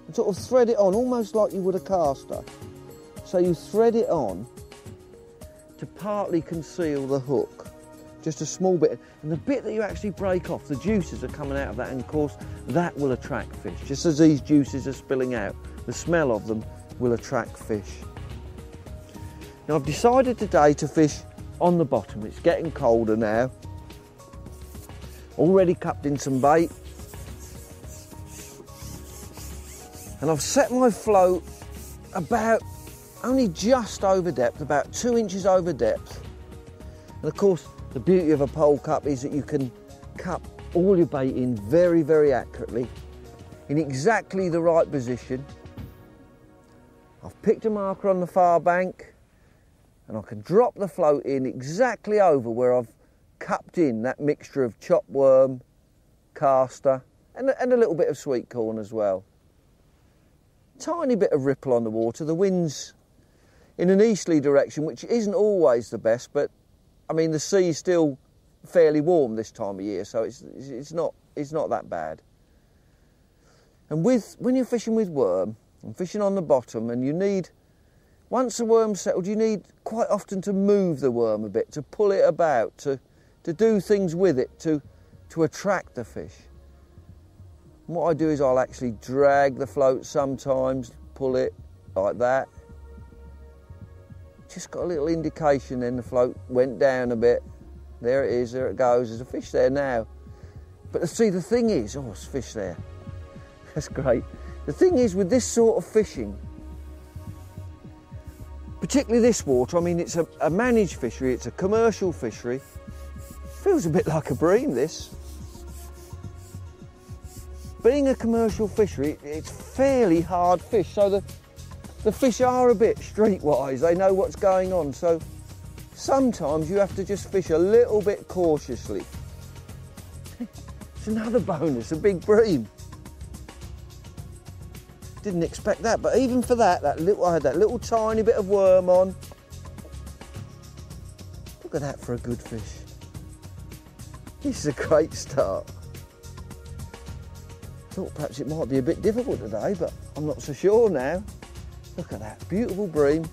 and sort of thread it on, almost like you would a caster. So you thread it on to partly conceal the hook, just a small bit. And the bit that you actually break off, the juices are coming out of that, and of course that will attract fish. Just as these juices are spilling out, the smell of them will attract fish. Now I've decided today to fish on the bottom. It's getting colder now. Already cupped in some bait. And I've set my float about only just over depth, about 2 inches over depth. And of course, the beauty of a pole cup is that you can cup all your bait in very, very accurately, in exactly the right position. I've picked a marker on the far bank, and I can drop the float in exactly over where I've cupped in that mixture of chopped worm, caster, and a little bit of sweet corn as well. Tiny bit of ripple on the water. The wind's in an easterly direction, which isn't always the best, but I mean the sea's still fairly warm this time of year, so it's not that bad. And when you're fishing with worm and fishing on the bottom, and you need, once the worm's settled, you need quite often to move the worm a bit, to pull it about, to do things with it, to attract the fish. And what I do is I'll actually drag the float sometimes, pull it like that. Just got a little indication, then the float went down a bit. There it is, there it goes. There's a fish there now. But see, the thing is, oh, there's a fish there. That's great. The thing is with this sort of fishing, particularly this water, I mean, it's a managed fishery, it's a commercial fishery. Feels a bit like a bream, this. Being a commercial fishery, it's fairly hard fish, so the fish are a bit streetwise, they know what's going on, so sometimes you have to just fish a little bit cautiously. It's another bonus, a big bream. Didn't expect that, but even for that, I had that little tiny bit of worm on. Look at that for a good fish. This is a great start. Thought perhaps it might be a bit difficult today, but I'm not so sure now. Look at that, beautiful bream.